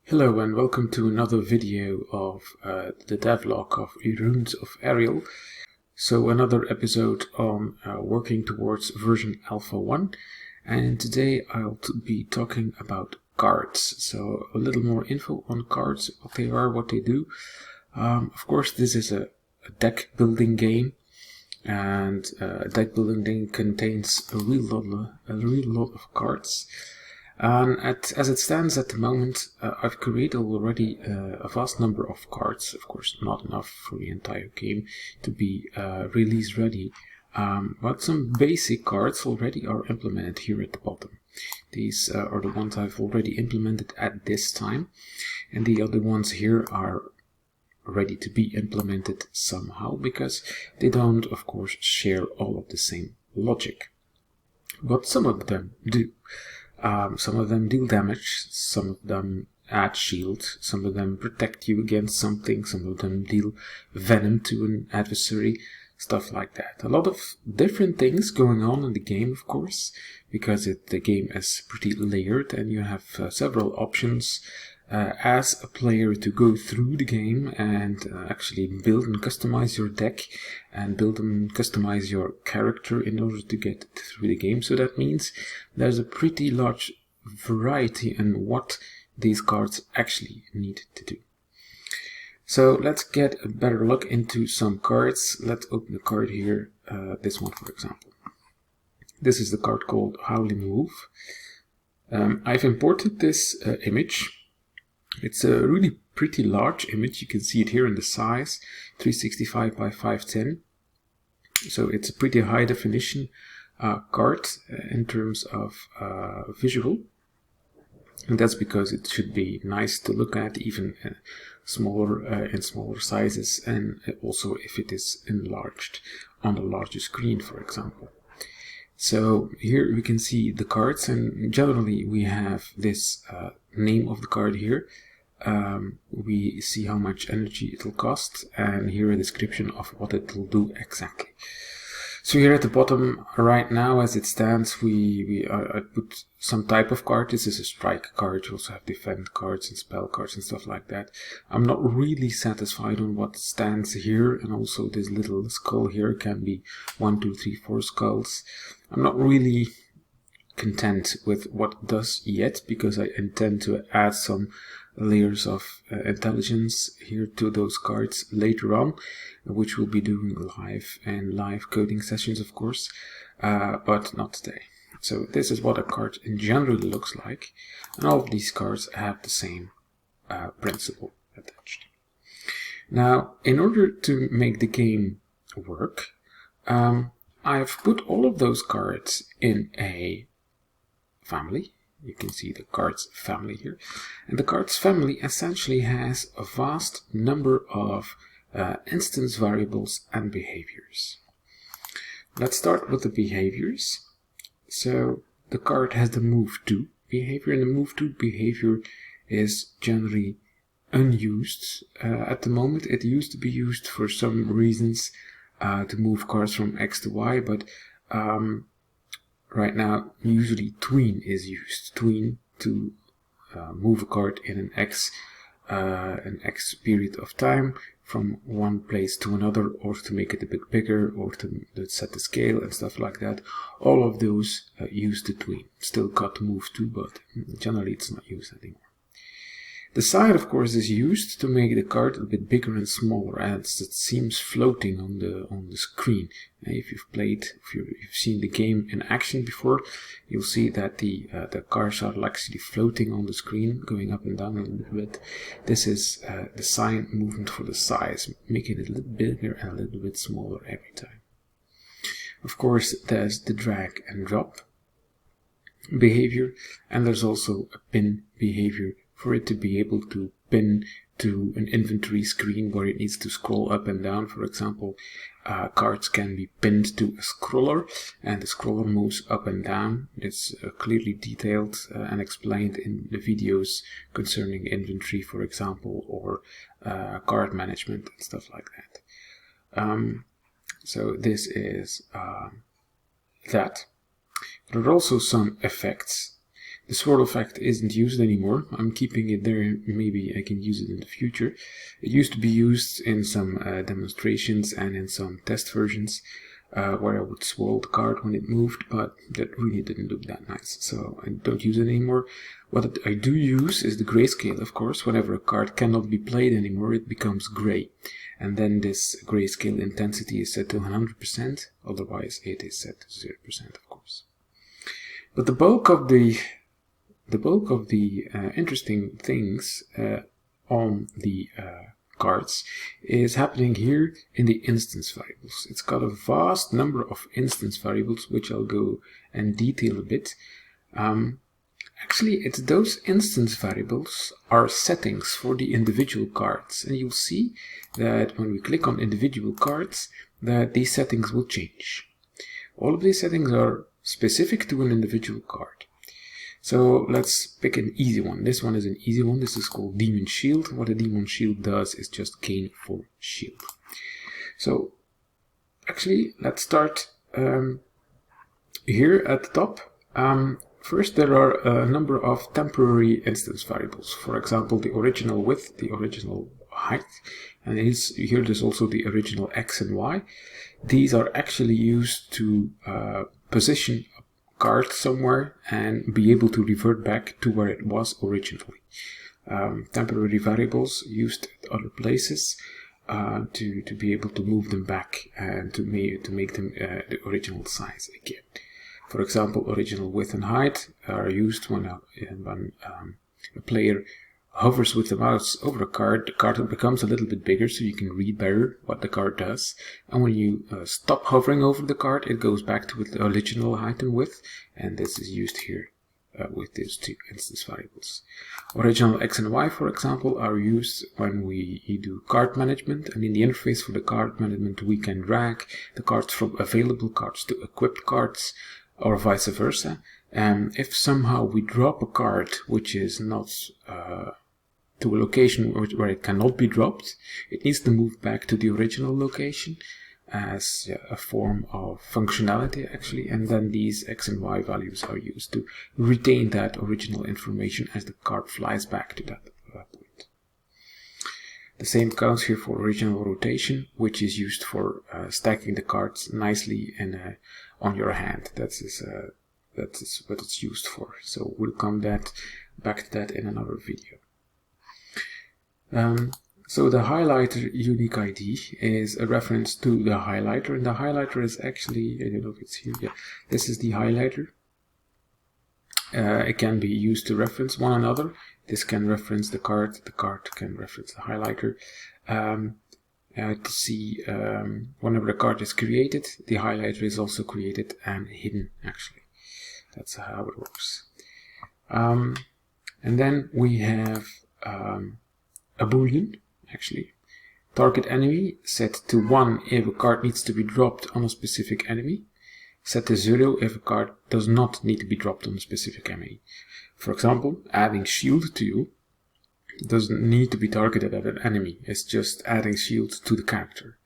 Hello and welcome to another video of the devlog of Runes of Aereal. So another episode on working towards version Alpha 1, and today I'll be talking about cards. So a little more info on cards, what they are, what they do. Of course this is a deck building game, and a deck building game contains a real lot of cards. And as it stands at the moment, I've created already a vast number of cards. Of course, not enough for the entire game to be release ready, but some basic cards already are implemented here at the bottom. These are the ones I've already implemented at this time, and the other ones here are ready to be implemented somehow, because they don't, of course, share all of the same logic. But some of them do. Some of them deal damage, some of them add shield, some of them protect you against something, some of them deal venom to an adversary, stuff like that. A lot of different things going on in the game, of course, because the game is pretty layered and you have several options as a player to go through the game and actually build and customize your deck and build and customize your character in order to get through the game. So that means there's a pretty large variety in what these cards actually need to do. So let's get a better look into some cards. Let's open the card here, this one for example. This is the card called Howling Wolf. I've imported this image. It's a really pretty large image. You can see it here in the size, 365 by 510. So it's a pretty high definition card in terms of visual. And that's because it should be nice to look at, even smaller in smaller sizes, and also if it is enlarged on a larger screen, for example. So here we can see the cards, and generally we have this name of the card here. We see how much energy it will cost, and here a description of what it will do exactly. So here at the bottom right now, as it stands, I put some type of card. This is a strike card. You also have defend cards and spell cards and stuff like that. I'm not really satisfied on what stands here, and also this little skull here can be 1, 2, 3, 4 skulls. I'm not really content with what it does yet, because I intend to add some layers of intelligence here to those cards later on, which we'll be doing live and live coding sessions, of course, but not today. So this is what a card in general looks like, and all of these cards have the same principle attached. Now, in order to make the game work, I've put all of those cards in a family. You can see the cards family here, and the cards family essentially has a vast number of instance variables and behaviors. Let's start with the behaviors. So the card has the move to behavior, and the move to behavior is generally unused at the moment. It used to be used for some reasons to move cards from X to Y, but right now usually tween is used. Tween to move a card in an X period of time from one place to another, or to make it a bit bigger, or to set the scale and stuff like that. All of those use the tween. Still got to move to, but generally it's not used anymore. The side, of course, is used to make the card a bit bigger and smaller, as it seems floating on the screen. If you've seen the game in action before, you'll see that the cards are actually floating on the screen, going up and down a little bit. This is the sign movement for the size, making it a little bigger and a little bit smaller every time. Of course, there's the drag and drop behavior, and there's also a pin behavior, for it to be able to pin to an inventory screen where it needs to scroll up and down. For example, cards can be pinned to a scroller, and the scroller moves up and down. It's clearly detailed and explained in the videos concerning inventory, for example, or card management and stuff like that. So this is that. There are also some effects The swirl effect isn't used anymore. I'm keeping it there. Maybe I can use it in the future. It used to be used in some demonstrations and in some test versions where I would swirl the card when it moved, but that really didn't look that nice, so I don't use it anymore. What I do use is the grayscale, of course. Whenever a card cannot be played anymore, it becomes gray. And then this grayscale intensity is set to 100%, otherwise it is set to 0%, of course. But the bulk of the interesting things on the cards is happening here in the instance variables. It's got a vast number of instance variables, which I'll go and detail a bit. Actually, it's those instance variables are settings for the individual cards, and you'll see that when we click on individual cards that these settings will change. All of these settings are specific to an individual card. So let's pick an easy one. This one is an easy one. This is called Demon Shield. What a Demon Shield does is just gain full shield. So actually, let's start here at the top. First, there are a number of temporary instance variables. For example, the original width, the original height, and here there's also the original x and y. These are actually used to position a card somewhere and be able to revert back to where it was originally. Temporary variables used at other places to be able to move them back and to make them the original size again. For example, original width and height are used when a player hovers with the mouse over a card. The card becomes a little bit bigger so you can read better what the card does. And when you stop hovering over the card, it goes back to the original height and width. And this is used here with these two instance variables. Original x and y, for example, are used when we do card management. And in the interface for the card management, we can drag the cards from available cards to equipped cards, or vice versa. If somehow we drop a card which is not to a location where it cannot be dropped, it needs to move back to the original location as a form of functionality actually, and then these x and y values are used to retain that original information as the card flies back to that point. The same counts here for original rotation, which is used for stacking the cards nicely and on your hand. That is what it's used for. So we'll come back to that in another video. So the highlighter unique ID is a reference to the highlighter, and the highlighter is actually, I don't know if it's here, yeah, this is the highlighter. It can be used to reference one another. This can reference the card can reference the highlighter. To see whenever a card is created, the highlighter is also created and hidden actually. That's how it works. And then we have a boolean actually. Target enemy set to 1 if a card needs to be dropped on a specific enemy. Set to 0 if a card does not need to be dropped on a specific enemy. For example, adding shield to you doesn't need to be targeted at an enemy. It's just adding shield to the character.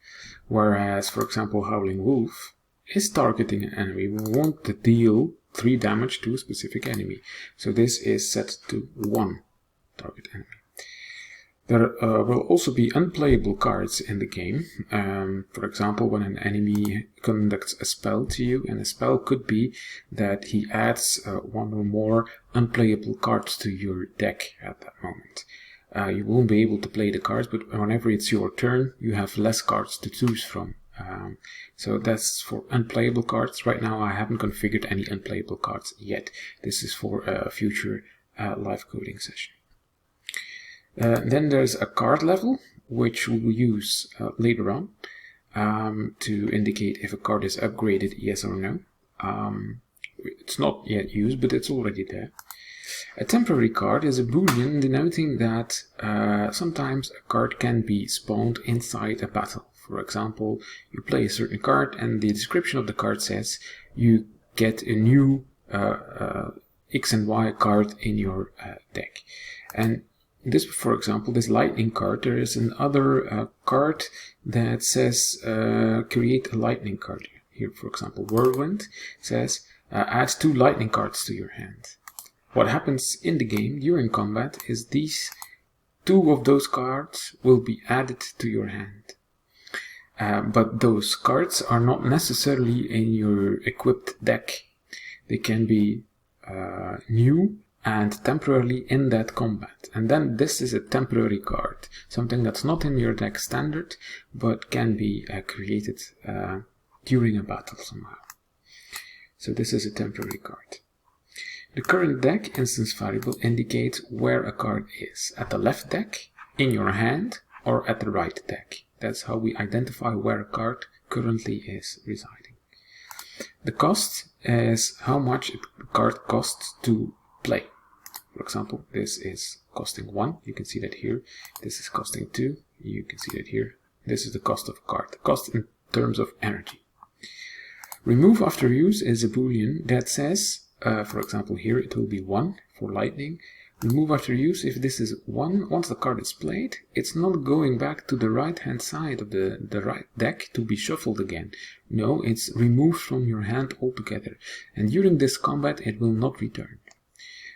Whereas, for example, Howling Wolf is targeting an enemy. We want to deal 3 damage to a specific enemy. So this is set to 1 target enemy. There will also be unplayable cards in the game. For example, when an enemy conducts a spell to you, and a spell could be that he adds 1 or more unplayable cards to your deck at that moment. You won't be able to play the cards, but whenever it's your turn, you have less cards to choose from. So that's for unplayable cards. Right now I haven't configured any unplayable cards yet. This is for a future live coding session. Then there's a card level, which we'll use later on to indicate if a card is upgraded, yes or no. It's not yet used, but it's already there. A temporary card is a boolean denoting that sometimes a card can be spawned inside a battle. For example, you play a certain card and the description of the card says you get a new X and Y card in your deck. And this, for example, this lightning card, there is another card that says create a lightning card. Here, for example, Whirlwind says add 2 lightning cards to your hand. what happens in the game during combat is these 2 of those cards will be added to your hand. But those cards are not necessarily in your equipped deck. They can be new and temporarily in that combat. And then this is a temporary card, something that's not in your deck standard, but can be created during a battle somehow. So this is a temporary card. The current deck instance variable indicates where a card is, at the left deck, in your hand, or at the right deck. That's how we identify where a card currently is residing. The cost is how much a card costs to play. For example, this is costing 1, you can see that here. This is costing 2, you can see that here. This is the cost of a card, the cost in terms of energy. Remove after use is a boolean that says, for example here it will be 1 for lightning. Remove after use, if this is 1, once the card is played, it's not going back to the right hand side of the right deck to be shuffled again. No, it's removed from your hand altogether, and during this combat it will not return.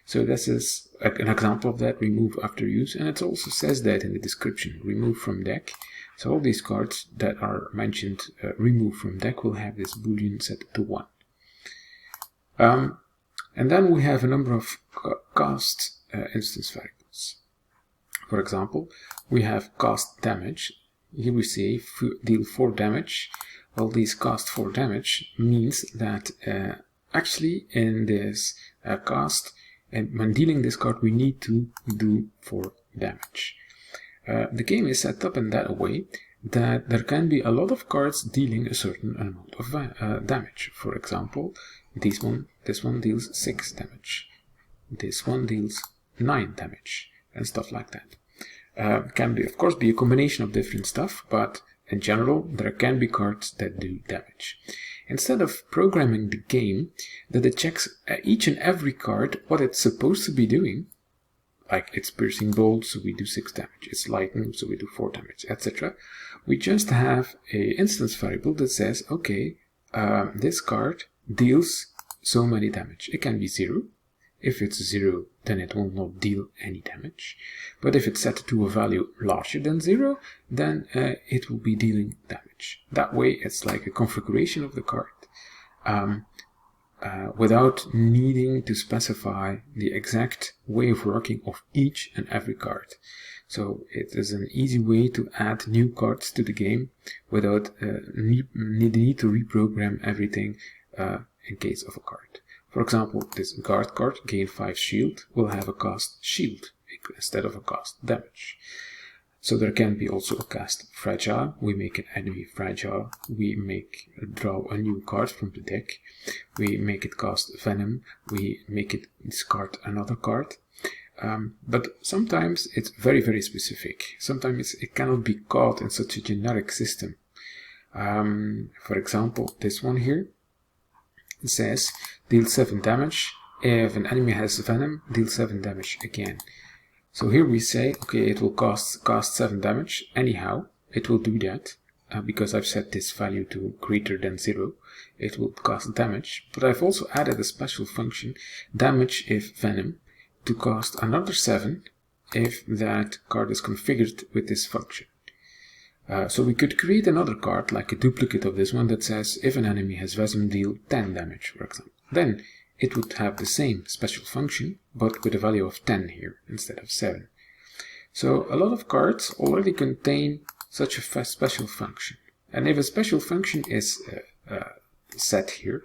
So this is an example of that, remove after use, and it also says that in the description, remove from deck. So all these cards that are mentioned, remove from deck, will have this boolean set to 1. And then we have a number of cost instance variables. For example, we have cost damage. Here we say deal 4 damage. Well, these cost 4 damage means that actually in this cost, and when dealing this card, we need to do 4 damage. The game is set up in that way that there can be a lot of cards dealing a certain amount of damage. For example, this one deals 6 damage. This one deals 9 damage, and stuff like that. Can be, of course, be a combination of different stuff, but in general, there can be cards that do damage. Instead of programming the game that it checks each and every card what it's supposed to be doing, like it's piercing bolt, so we do 6 damage, it's lightning, so we do 4 damage, etc. We just have an instance variable that says, okay, this card deals so many damage. It can be 0. If it's 0, then it will not deal any damage. But if it's set to a value larger than 0, then it will be dealing damage. That way, it's like a configuration of the card without needing to specify the exact way of working of each and every card. So it is an easy way to add new cards to the game without need to reprogram everything in case of a card. For example, this guard card, gain 5 shield, will have a cost shield instead of a cost damage. So there can be also a cost fragile. We make an enemy fragile. We draw a new card from the deck. We make it cost venom. We make it discard another card. But sometimes it's very, very specific. Sometimes it cannot be caught in such a generic system. For example, this one here. It says deal 7 damage. If an enemy has venom, deal 7 damage again. So here we say, okay, it will cost 7 damage. Anyhow, it will do that because I've set this value to greater than 0. It will cost damage. But I've also added a special function, damage if venom, to cost another 7 if that card is configured with this function. So we could create another card, like a duplicate of this one, that says if an enemy has venom, deal 10 damage, for example. Then it would have the same special function, but with a value of 10 here instead of 7. So a lot of cards already contain such a special function. And if a special function is set here,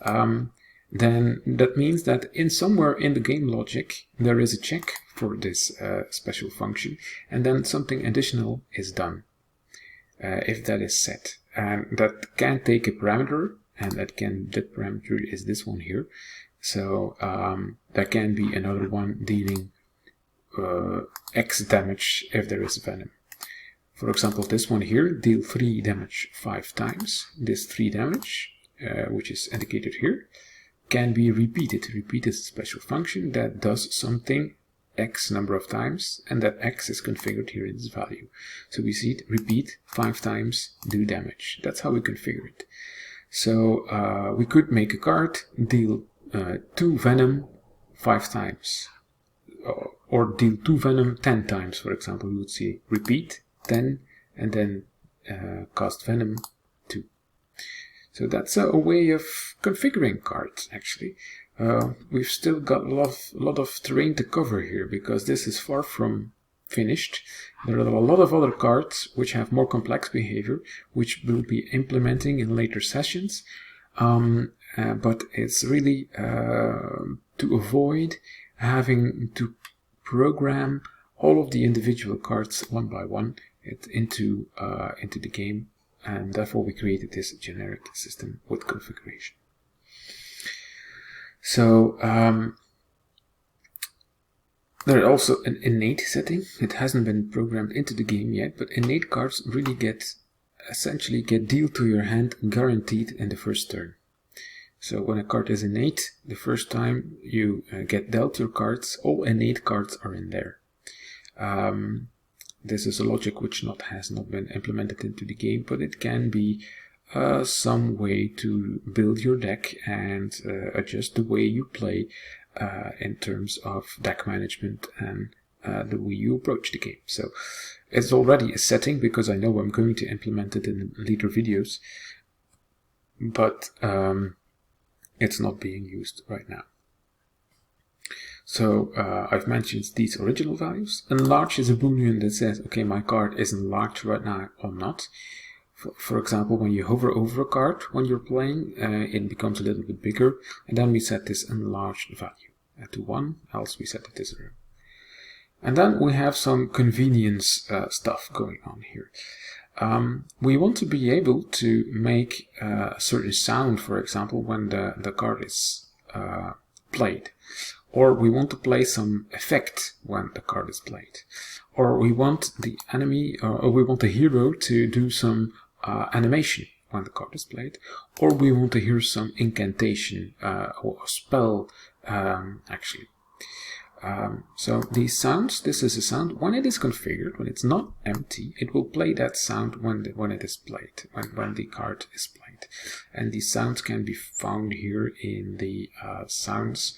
then that means that somewhere in the game logic there is a check for this special function, and then something additional is done. If that is set, and that can take a parameter, and that parameter is this one here. So there can be another one dealing X damage if there is venom. For example, this one here, deal 3 damage 5 times. This 3 damage, which is indicated here, can be repeated. Repeat is a special function that does something X number of times, and that X is configured here in this value. So we see it repeat 5 times, do damage. That's how we configure it. So we could make a card, deal 2 venom 5 times. Or deal 2 venom 10 times, for example. We would say repeat 10 and then cast venom 2. So that's a way of configuring cards, actually. We've still got a lot of terrain to cover here, because this is far from finished. There are a lot of other cards which have more complex behavior, which we'll be implementing in later sessions. But it's really to avoid having to program all of the individual cards one by one into the game, and therefore we created this generic system with configuration. So there is also an innate setting. It hasn't been programmed into the game yet, but innate cards really essentially get dealt to your hand guaranteed in the first turn. So when a card is innate, the first time you get dealt your cards, all innate cards are in there. This is a logic which has not been implemented into the game, but it can be some way to build your deck and adjust the way you play in terms of deck management and the way you approach the game. So it's already a setting, because I know I'm going to implement it in later videos, but it's not being used right now. So I've mentioned these original values. Enlarge is a boolean that says, okay, my card is enlarged right now or not. For example, when you hover over a card when you're playing, it becomes a little bit bigger, and then we set this enlarged value to 1, else we set it to 0. And then we have some convenience stuff going on here. We want to be able to make a certain sound, for example, when the card is played. Or we want to play some effect when the card is played. Or we want the enemy, or we want the hero to do some animation when the card is played. Or we want to hear some incantation or spell, actually. So these sounds, this is a sound. When it is configured, when it's not empty, it will play that sound when it is played, when the card is played. And these sounds can be found here in the sounds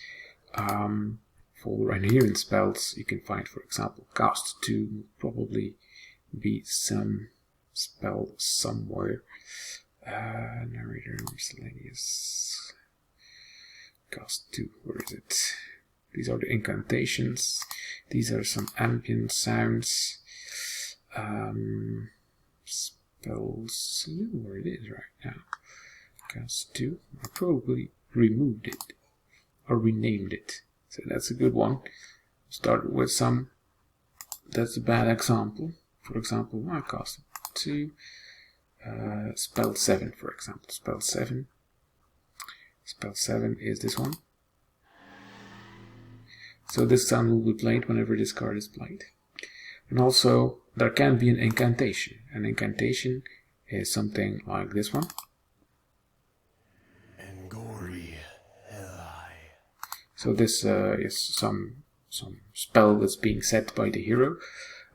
folder, and here in spells you can find, for example, cast 2 will probably be some spell somewhere. Narrator, miscellaneous, cast 2, where is it? These are the incantations. These are some ambient sounds. Spells, I don't know where it is right now. Cast 2, I probably removed it or renamed it. So that's a good one. Start with some, that's a bad example. For example, I cast 2, spell 7, for example. Spell 7 is this one. So this sound will be played whenever this card is played. And also there can be an incantation. An incantation is something like this one. So this is some spell that's being said by the hero.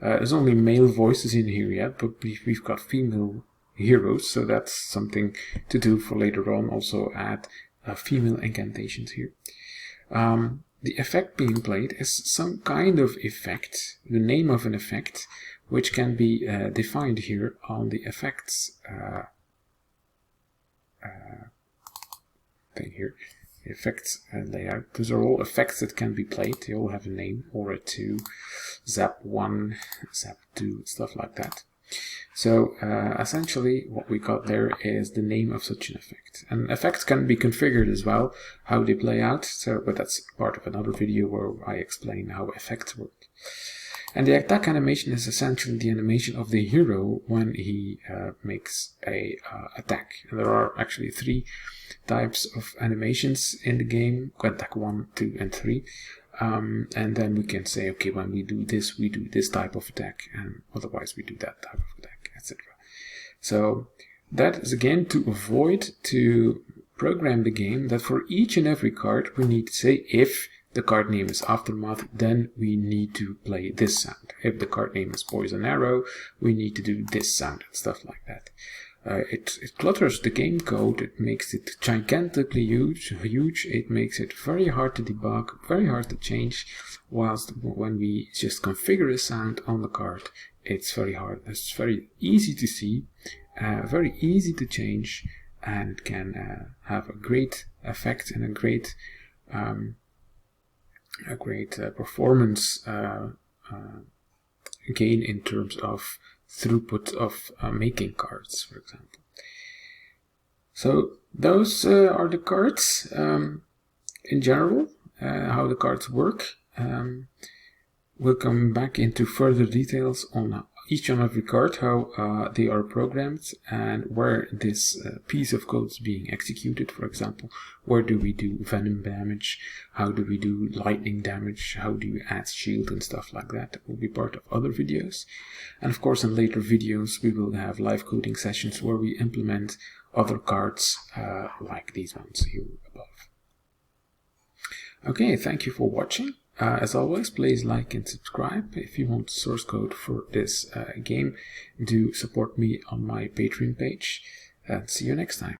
There's only male voices in here yet, but we've got female heroes, so that's something to do for later on. Also add female incantations here. The effect being played is some kind of effect, the name of an effect, which can be defined here on the effects thing here. The effects layout. Those are all effects that can be played. They all have a name, Aura 2, Zap 1, Zap 2, stuff like that. So essentially what we got there is the name of such an effect. And effects can be configured as well, how they play out. So, but that's part of another video where I explain how effects work. And the attack animation is essentially the animation of the hero when he makes a attack. And there are actually 3 types of animations in the game: attack 1, 2, and 3. And then we can say, okay, when we do this type of attack, and otherwise we do that type of attack, etc. So that is again to avoid to program the game that for each and every card we need to say, if the card name is Aftermath, then we need to play this sound. If the card name is Poison Arrow, we need to do this sound and stuff like that. it clutters the game code, it makes it gigantically huge, it makes it very hard to debug, very hard to change, whilst when we just configure a sound on the card, it's very hard. It's very easy to see, very easy to change, and it can have a great effect and a great performance gain in terms of throughput of making cards, for example. So those are the cards in general, how the cards work. We'll come back into further details on each and every card, how they are programmed, and where this piece of code is being executed. For example, where do we do venom damage, how do we do lightning damage, how do you add shield and stuff like that. That will be part of other videos. And of course, in later videos we will have live coding sessions where we implement other cards like these ones here above. Okay, thank you for watching. As always, please like and subscribe. If you want source code for this game, do support me on my Patreon page, and see you next time.